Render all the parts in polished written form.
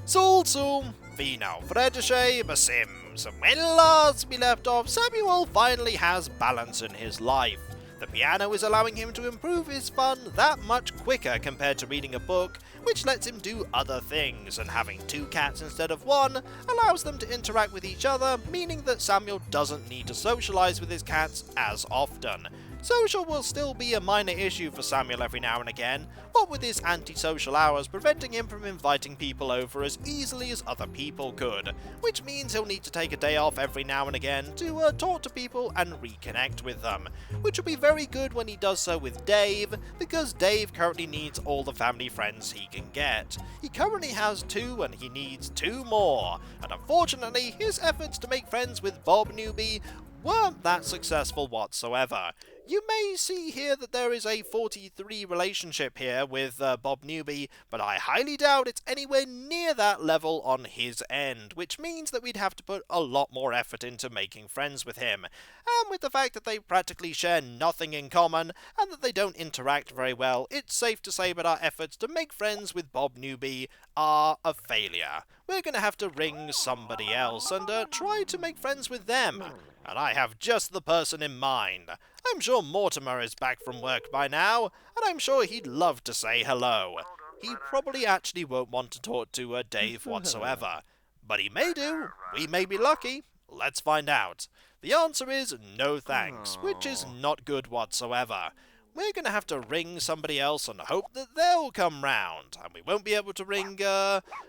Sulsum, Vino, Fredice, Basims. When last we left off, Samuel finally has balance in his life. The piano is allowing him to improve his fun that much quicker compared to reading a book, which lets him do other things, and having two cats instead of one allows them to interact with each other, meaning that Samuel doesn't need to socialise with his cats as often. Social will still be a minor issue for Samuel every now and again, what with his antisocial hours preventing him from inviting people over as easily as other people could, which means he'll need to take a day off every now and again to talk to people and reconnect with them, which will be very good when he does so with Dave, because Dave currently needs all the family friends he can get. He currently has 2 and he needs 2 more, and unfortunately his efforts to make friends with Bob Newby weren't that successful whatsoever. You may see here that there is a 43 relationship here with Bob Newby, but I highly doubt it's anywhere near that level on his end, which means that we'd have to put a lot more effort into making friends with him. And with the fact that they practically share nothing in common, and that they don't interact very well, it's safe to say that our efforts to make friends with Bob Newby are a failure. We're going to have to ring somebody else and try to make friends with them. And I have just the person in mind. I'm sure Mortimer is back from work by now, and I'm sure he'd love to say hello. He probably actually won't want to talk to Dave whatsoever. But he may do. We may be lucky. Let's find out. The answer is no thanks, which is not good whatsoever. We're going to have to ring somebody else and hope that they'll come round. And we won't be able to ring,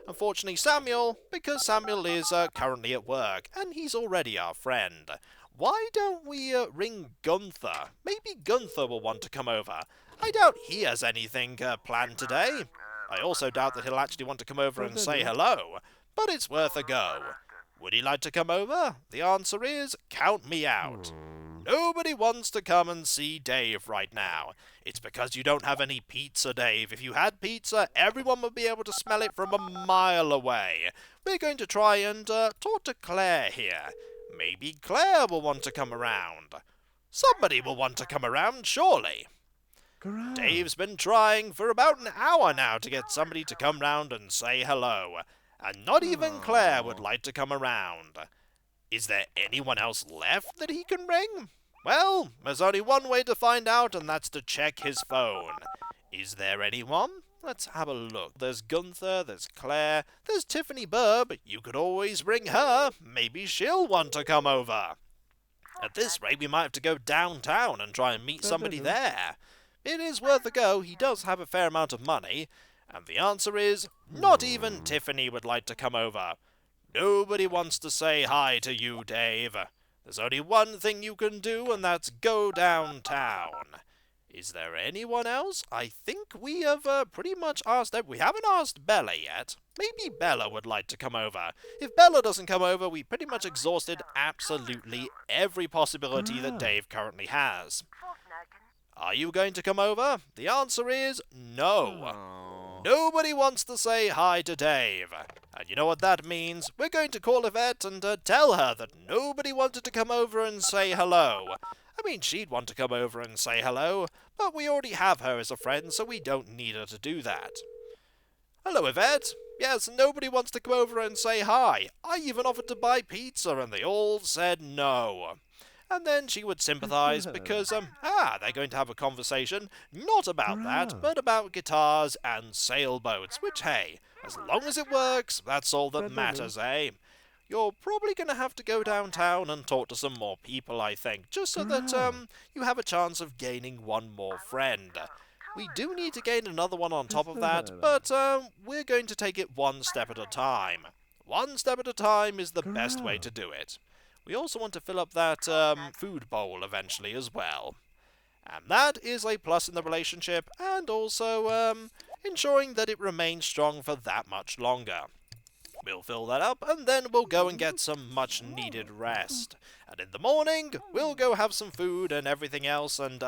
unfortunately, Samuel, because Samuel is currently at work, and he's already our friend. Why don't we ring Gunther? Maybe Gunther will want to come over. I doubt he has anything planned today. I also doubt that he'll actually want to come over and say hello, but it's worth a go. Would he like to come over? The answer is, count me out. Nobody wants to come and see Dave right now. It's because you don't have any pizza, Dave. If you had pizza, everyone would be able to smell it from a mile away. We're going to try and talk to Claire here. Maybe Claire will want to come around. Somebody will want to come around, surely. Dave's been trying for about an hour now to get somebody to come round and say hello, and not even Claire would like to come around. Is there anyone else left that he can ring? Well, there's only one way to find out, and that's to check his phone. Is there anyone? Let's have a look. There's Gunther, there's Claire, there's Tiffany Burb. You could always ring her. Maybe she'll want to come over. At this rate, we might have to go downtown and try and meet somebody there. It is worth a go. He does have a fair amount of money. And the answer is, not even Tiffany would like to come over. Nobody wants to say hi to you, Dave. There's only one thing you can do, and that's go downtown. Is there anyone else? I think we have pretty much asked... We haven't asked Bella yet. Maybe Bella would like to come over. If Bella doesn't come over, we pretty much exhausted absolutely every possibility that Dave currently has. Are you going to come over? The answer is no. Nobody wants to say hi to Dave. And you know what that means? We're going to call Yvette and tell her that nobody wanted to come over and say hello. I mean, she'd want to come over and say hello, but we already have her as a friend, so we don't need her to do that. Hello, Yvette. Yes, nobody wants to come over and say hi. I even offered to buy pizza, and they all said no. And then she would sympathise because, they're going to have a conversation, not about that, but about guitars and sailboats, which, hey, as long as it works, that's all that matters, eh? You're probably going to have to go downtown and talk to some more people, I think, just so that, you have a chance of gaining one more friend. We do need to gain another one on top of that, but, we're going to take it one step at a time. One step at a time is the best way to do it. We also want to fill up that food bowl eventually as well. And that is a plus in the relationship, and also ensuring that it remains strong for that much longer. We'll fill that up, and then we'll go and get some much-needed rest. And in the morning, we'll go have some food and everything else, and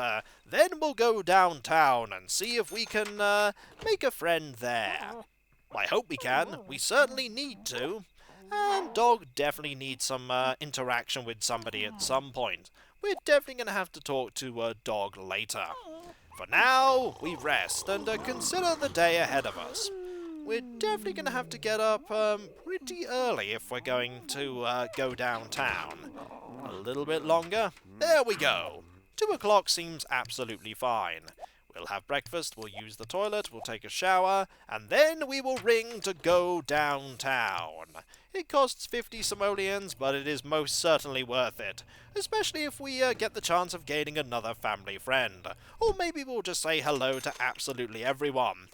then we'll go downtown and see if we can make a friend there. I hope we can. We certainly need to. And Dog definitely needs some interaction with somebody at some point. We're definitely going to have to talk to Dog later. For now, we rest and consider the day ahead of us. we're definitely going to have to get up pretty early if we're going to go downtown. A little bit longer. There we go. 2 o'clock seems absolutely fine. We'll have breakfast, we'll use the toilet, we'll take a shower, and then we will ring to go downtown. It costs 50 simoleons, but it is most certainly worth it. Especially if we get the chance of gaining another family friend. Or maybe we'll just say hello to absolutely everyone.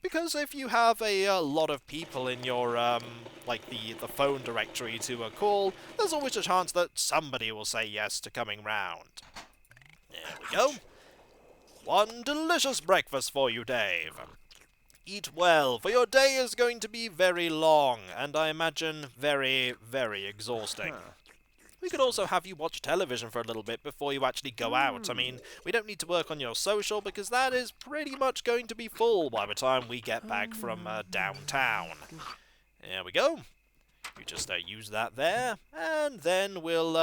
Because if you have a lot of people in your, like the phone directory to call, there's always a chance that somebody will say yes to coming round. There we go. One delicious breakfast for you, Dave. Eat well, for your day is going to be very long, and I imagine very, very exhausting. We could also have you watch television for a little bit before you actually go out. I mean, we don't need to work on your social, because that is pretty much going to be full by the time we get back from downtown. There we go. You just use that there, and then we'll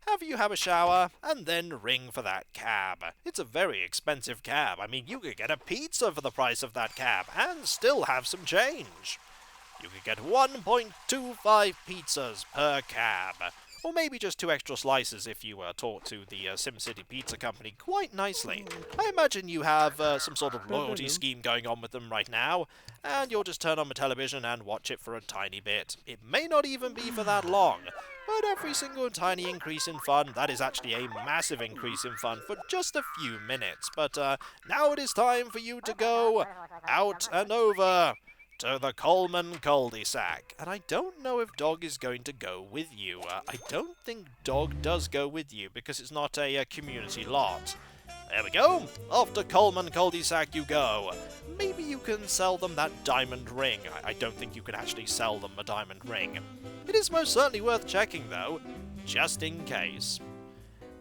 have you have a shower, and then ring for that cab. It's a very expensive cab. I mean, you could get a pizza for the price of that cab, and still have some change. You could get 1.25 pizzas per cab. Or maybe just 2 extra slices if you talk to the SimCity Pizza Company quite nicely. I imagine you have some sort of loyalty scheme going on with them right now, and you'll just turn on the television and watch it for a tiny bit. It may not even be for that long, but every single tiny increase in fun, that is actually a massive increase in fun for just a few minutes. But now it is time for you to go out and over to the Coleman cul-de-sac. And I don't know if Dog is going to go with you. I don't think Dog does go with you because it's not a community lot. There we go. Off to Coleman cul-de-sac you go. Maybe you can sell them that diamond ring. I don't think you can actually sell them a diamond ring. It is most certainly worth checking though, just in case.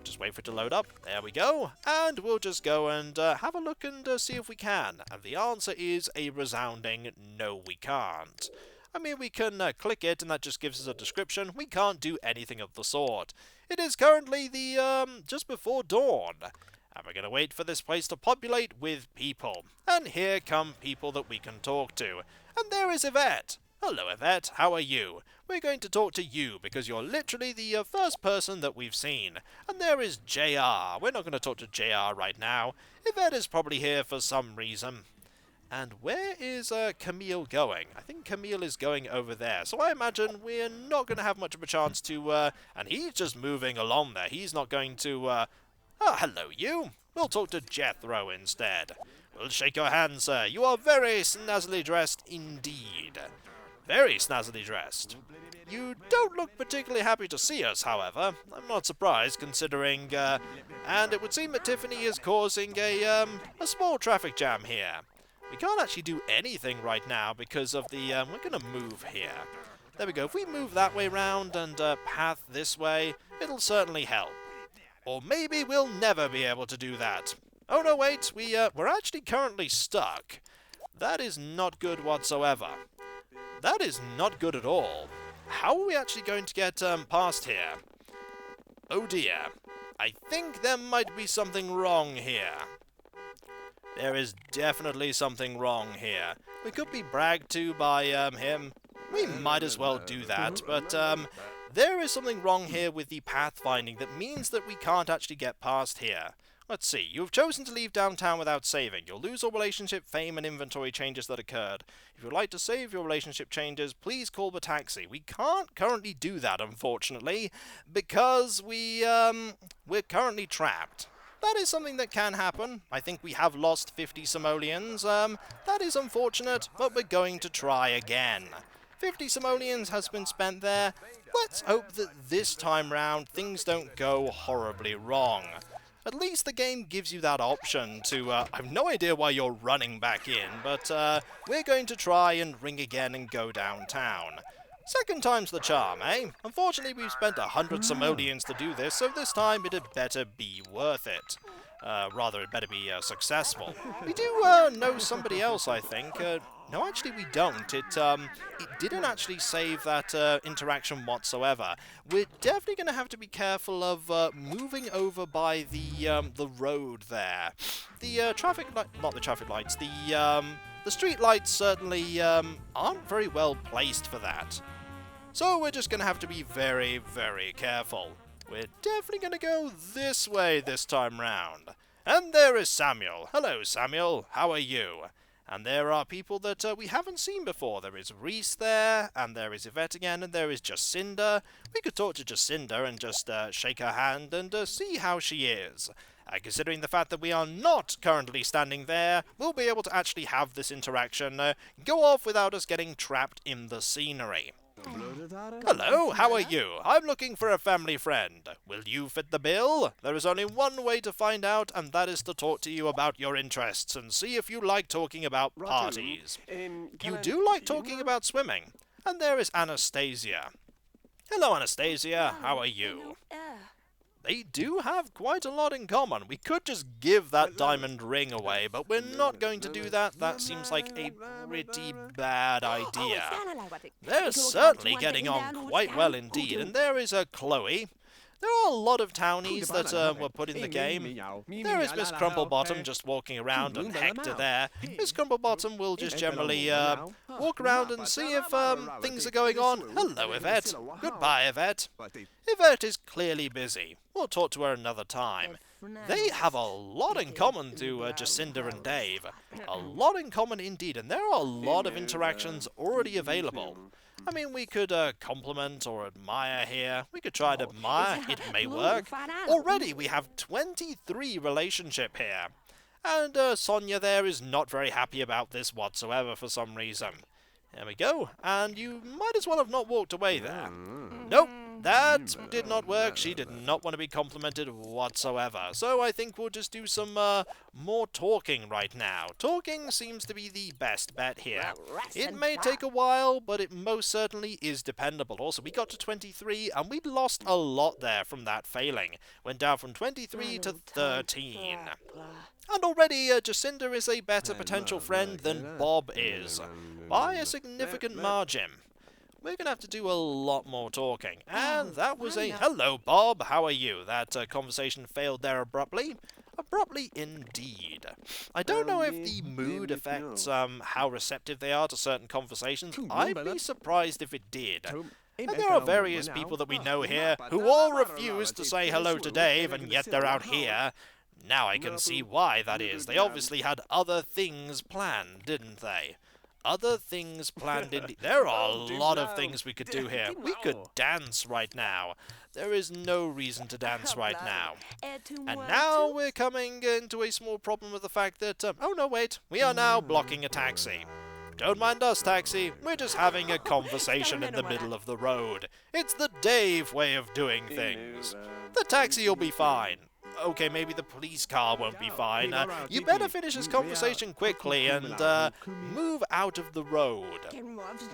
Just wait for it to load up. There we go. And we'll just go and have a look and see if we can. And the answer is a resounding no, we can't. I mean, we can click it and that just gives us a description. We can't do anything of the sort. It is currently the, just before dawn. And we're going to wait for this place to populate with people. And here come people that we can talk to. And there is Yvette. Hello, Yvette. How are you? We're going to talk to you because you're literally the first person that we've seen. And there is JR. We're not going to talk to JR right now. Yvette is probably here for some reason. And where is Camille going? I think Camille is going over there. So I imagine we're not going to have much of a chance to... and he's just moving along there. He's not going to... Oh, hello, you. We'll talk to Jethro instead. We'll shake your hand, sir. You are very snazzily dressed indeed. Very snazzily dressed. You don't look particularly happy to see us, however. I'm not surprised, considering, and it would seem that Tiffany is causing a small traffic jam here. We can't actually do anything right now because of the, we're gonna move here. There we go. If we move that way round and path this way, it'll certainly help. Or maybe we'll never be able to do that. Oh no, wait, we're actually currently stuck. That is not good whatsoever. That is not good at all. How are we actually going to get past here? Oh dear. I think there might be something wrong here. There is definitely something wrong here. We could be bragged to by him. We might as well do that, but there is something wrong here with the pathfinding that means that we can't actually get past here. Let's see, you have chosen to leave downtown without saving. You'll lose all relationship, fame, and inventory changes that occurred. If you'd like to save your relationship changes, please call the taxi. We can't currently do that, unfortunately, because we're currently trapped. That is something that can happen. I think we have lost 50 simoleons. That is unfortunate, but we're going to try again. 50 simoleons has been spent there. Let's hope that this time round things don't go horribly wrong. At least the game gives you that option to, I have no idea why you're running back in, but we're going to try and ring again and go downtown. Second time's the charm, eh? Unfortunately, we've spent 100 simoleons to do this, so this time it had better be worth it. Rather, it better be successful. We do know somebody else, I think. No, actually we don't. It didn't actually save that interaction whatsoever. We're definitely going to have to be careful of moving over by the road there. The traffic light, not the traffic lights, the The streetlights certainly aren't very well placed for that. So we're just going to have to be very, very careful. We're definitely going to go this way this time round. And there is Samuel. Hello, Samuel. How are you? And there are people that we haven't seen before. There is Reese there, and there is Yvette again, and there is Jacinda. We could talk to Jacinda and just shake her hand and see how she is. Considering the fact that we are not currently standing there, we'll be able to actually have this interaction go off without us getting trapped in the scenery. Hello, how are you? I'm looking for a family friend. Will you fit the bill? There is only one way to find out, and that is to talk to you about your interests and see if you like talking about parties. You do like talking about swimming. And there is Anastasia. Hello, Anastasia. How are you? They do have quite a lot in common. We could just give that diamond ring away, but we're not going to do that. That seems like a pretty bad idea. They're certainly getting on quite well indeed, and there is Chloe. There are a lot of townies that were put in the game. There is Miss Crumplebottom just walking around, and Hector there. Miss Crumplebottom will just generally walk around and see if things are going on. Hello, Yvette. Goodbye, Yvette. Yvette is clearly busy. We'll talk to her another time. They have a lot in common to Jacinda and Dave. A lot in common indeed, and there are a lot of interactions already available. I mean, we could compliment or admire here. We could try to admire. It may work. Already we have 23 relationship here. And Sonia there is not very happy about this whatsoever for some reason. There we go. And you might as well have not walked away there. Nope. That did not work. She did not want to be complimented whatsoever. So I think we'll just do some more talking right now. Talking seems to be the best bet here. It may take a while, but it most certainly is dependable. Also, we got to 23, and we lost a lot there from that failing. Went down from 23 to 13. And already, Jacinda is a better potential friend than Bob is, by a significant margin. We're going to have to do a lot more talking. And that was a... Hello, Bob. How are you? That conversation failed there abruptly. Abruptly indeed. I don't know if the mood affects how receptive they are to certain conversations. I'd be surprised if it did. And there are various people that we know here who all refuse to say hello to Dave, and yet they're out here. Now I can see why that is. They obviously had other things planned, didn't they? Other things planned indeed. There are a lot of things we could do here. We could dance right now. There is no reason to dance right now. And now we're coming into a small problem with the fact that... oh no, wait. We are now blocking a taxi. Don't mind us, taxi. We're just having a conversation in the middle of the road. It's the Dave way of doing things. The taxi will be fine. Okay, maybe the police car won't be fine. You better finish this conversation quickly and move out of the road.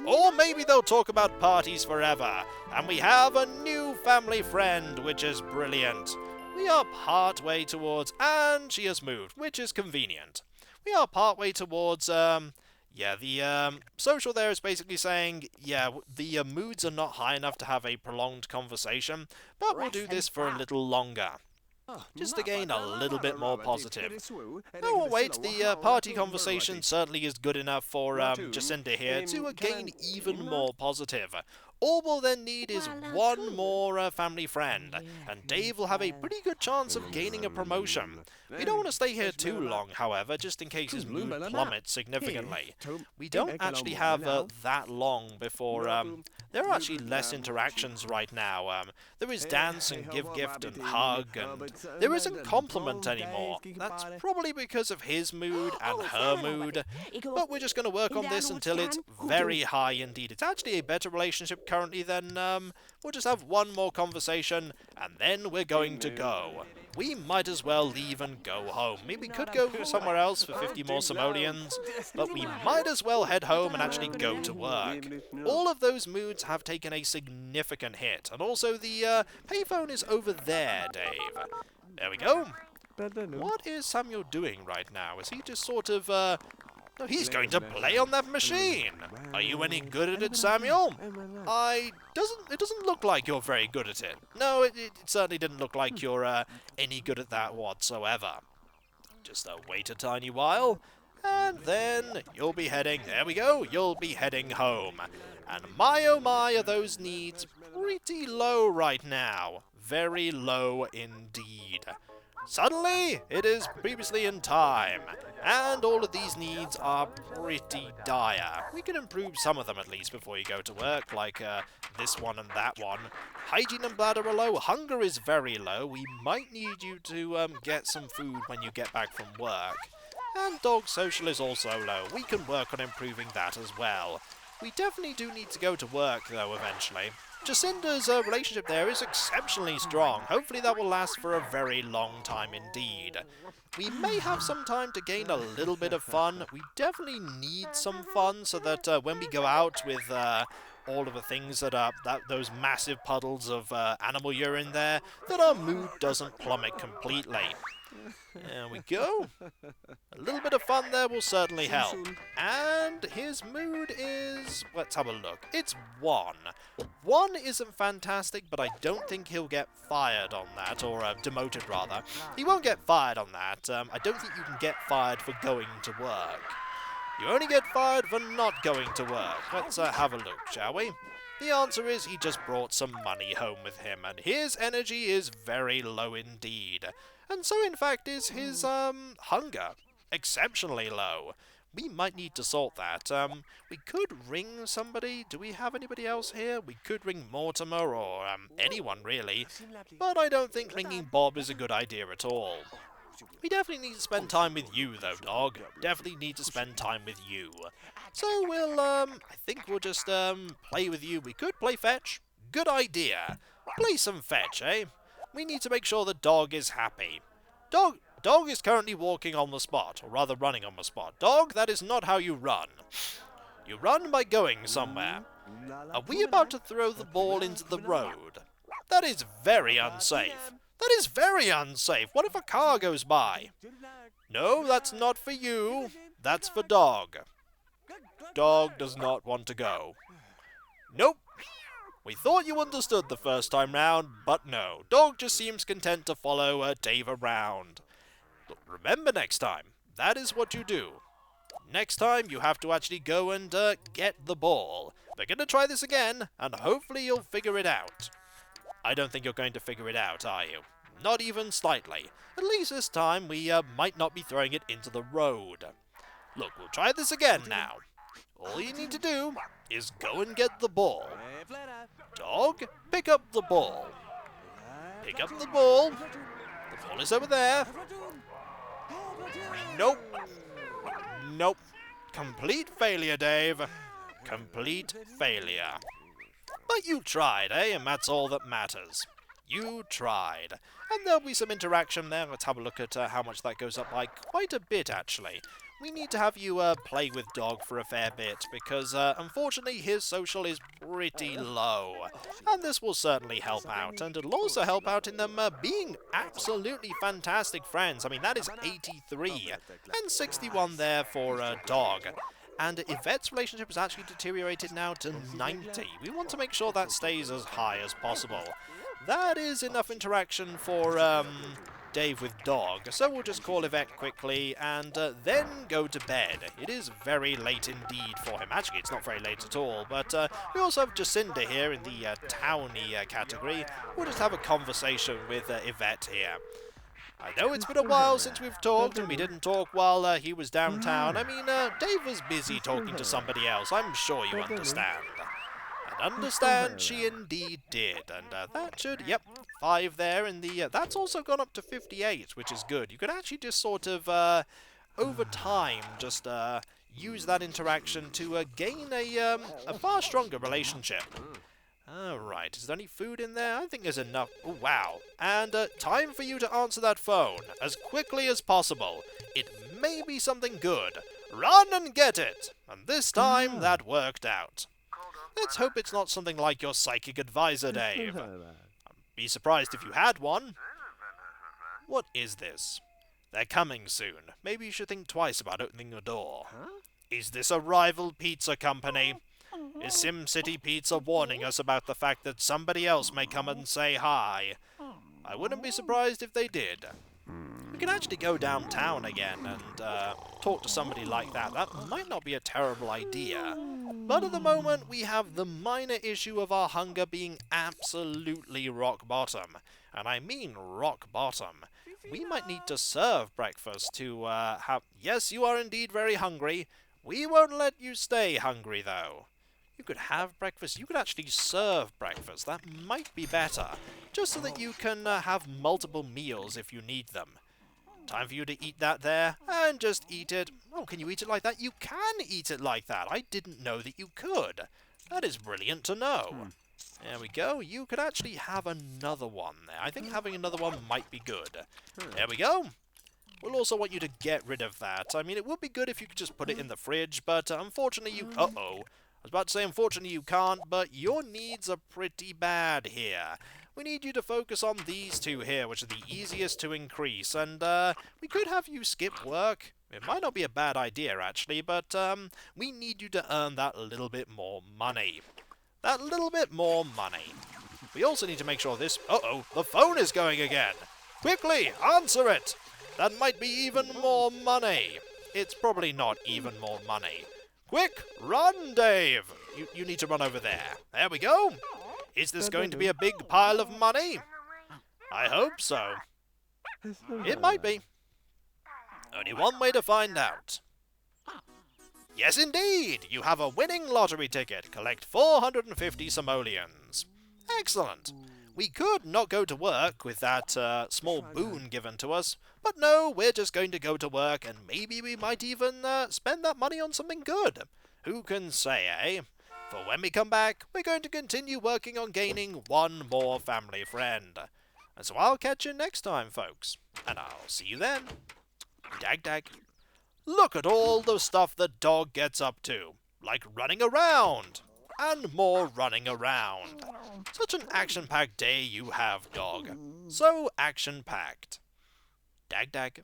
Or maybe they'll talk about parties forever. And we have a new family friend, which is brilliant. We are part way towards... And she has moved, which is convenient. We are part way towards... Yeah, the social there is basically saying, yeah, the moods are not high enough to have a prolonged conversation, but we'll do this for a little longer. Just to gain a little bit more positive. Oh, wait, the party conversation certainly is good enough for Jacinda here to gain even more positive. All we'll then need is one more family friend, and Dave will have a pretty good chance of gaining a promotion. We don't want to stay here too long, however, just in case his mood plummets significantly. We don't actually have that long before... there are actually less interactions right now. There is dance and give gift and hug, and there isn't compliment anymore. That's probably because of his mood and her mood, but we're just going to work on this until it's very high indeed. It's actually a better relationship currently than... we'll just have one more conversation, and then we're going to go. We might as well leave and go home. Maybe we could go somewhere else for 50 more simoleons, but we might as well head home and actually go to work. All of those moods have taken a significant hit, and also the payphone is over there, Dave. There we go. What is Samuel doing right now? Is he just sort of... No, he's going to play on that machine. Are you any good at it, Samuel? It doesn't look like you're very good at it. No, it certainly didn't look like you're any good at that whatsoever. Just wait a tiny while, And then you'll be heading, there we go, you'll be heading home. And my oh my are those needs pretty low right now. Very low indeed. Suddenly, it is previously in time, and all of these needs are pretty dire. We can improve some of them at least before you go to work, like this one and that one. Hygiene and bladder are low, hunger is very low, we might need you to get some food when you get back from work. And dog social is also low, we can work on improving that as well. We definitely do need to go to work though eventually. Jacinda's relationship there is exceptionally strong. Hopefully that will last for a very long time indeed. We may have some time to gain a little bit of fun. We definitely need some fun so that when we go out with all of the things that are those massive puddles of animal urine there, that our mood doesn't plummet completely. There we go. A little bit of fun there will certainly help. And his mood is... let's have a look. It's 1. 1 isn't fantastic, but I don't think he'll get fired on that, or demoted rather. He won't get fired on that. I don't think you can get fired for going to work. You only get fired for not going to work. Let's have a look, shall we? The answer is he just brought some money home with him, and his energy is very low indeed. And so, in fact, is his, hunger. Exceptionally low. We might need to sort that. We could ring somebody. Do we have anybody else here? We could ring Mortimer or, anyone, really. But I don't think ringing Bob is a good idea at all. We definitely need to spend time with you, though, dog. Definitely need to spend time with you. So we'll, I think we'll just, play with you. We could play fetch. Good idea. Play some fetch, eh? We need to make sure the dog is happy. Dog is currently walking on the spot, or rather running on the spot. Dog, that is not how you run. You run by going somewhere. Are we about to throw the ball into the road? That is very unsafe. That is very unsafe. What if a car goes by? No, that's not for you. That's for Dog. Dog does not want to go. Nope. We thought you understood the first time round, but no. Dog just seems content to follow Dave around. But remember next time, that is what you do. Next time, you have to actually go and get the ball. We're going to try this again, and hopefully you'll figure it out. I don't think you're going to figure it out, are you? Not even slightly. At least this time, we might not be throwing it into the road. Look, we'll try this again now. All you need to do is go and get the ball. Dog, pick up the ball. Pick up the ball. The ball is over there. Nope. Nope. Complete failure, Dave. Complete failure. But you tried, eh? And that's all that matters. You tried. And there'll be some interaction there. Let's have a look at how much that goes up by. Quite a bit, actually. We need to have you play with Dog for a fair bit, because unfortunately his social is pretty low. And this will certainly help out, and it'll also help out in them being absolutely fantastic friends. I mean, that is 83, and 61 there for Dog. And Yvette's relationship has actually deteriorated now to 90. We want to make sure that stays as high as possible. That is enough interaction for Dave with Dog, so we'll just call Yvette quickly and then go to bed. It is very late indeed for him. Actually, it's not very late at all, but we also have Jacinda here in the towny category. We'll just have a conversation with Yvette here. I know it's been a while since we've talked, and we didn't talk while he was downtown. I mean, Dave was busy talking to somebody else. I'm sure you understand. And understand she indeed did. And that should, yep, 5 there in the... that's also gone up to 58, which is good. You can actually just sort of, over time, just use that interaction to gain a far stronger relationship. Alright, is there any food in there? I think there's enough. Oh, wow. And time for you to answer that phone as quickly as possible. It may be something good. Run and get it! And this time, that worked out. Let's hope it's not something like your psychic advisor, Dave. I'd be surprised if you had one. What is this? They're coming soon. Maybe you should think twice about opening the door. Is this a rival pizza company? Is SimCity Pizza warning us about the fact that somebody else may come and say hi? I wouldn't be surprised if they did. We can actually go downtown again and talk to somebody like that. That might not be a terrible idea. But at the moment, we have the minor issue of our hunger being absolutely rock bottom. And I mean rock bottom. We might need to serve breakfast to have... Yes, you are indeed very hungry. We won't let you stay hungry, though. You could have breakfast. You could actually serve breakfast. That might be better. Just so that you can have multiple meals if you need them. Time for you to eat that there, and just eat it. Oh, can you eat it like that? You can eat it like that. I didn't know that you could. That is brilliant to know. There we go. You could actually have another one there. I think having another one might be good. There we go. We'll also want you to get rid of that. I mean, it would be good if you could just put it in the fridge, but unfortunately you... Uh-oh. I was about to say unfortunately you can't, but your needs are pretty bad here. We need you to focus on these two here, which are the easiest to increase, and we could have you skip work. It might not be a bad idea, actually, but we need you to earn that little bit more money. That little bit more money. We also need to make sure this... Uh-oh, the phone is going again. Quickly, answer it. That might be even more money. It's probably not even more money. Quick, run, Dave. You need to run over there. There we go. Is this going to be a big pile of money? I hope so. It might be. Only one way to find out. Yes, indeed! You have a winning lottery ticket. Collect 450 simoleons. Excellent. We could not go to work with that small boon given to us, but no, we're just going to go to work, and maybe we might even spend that money on something good. Who can say, eh? For when we come back, we're going to continue working on gaining one more family friend. And so I'll catch you next time, folks. And I'll see you then. Dag dag. Look at all the stuff the dog gets up to. Like running around. And more running around. Such an action-packed day you have, dog. So action-packed. Dag dag.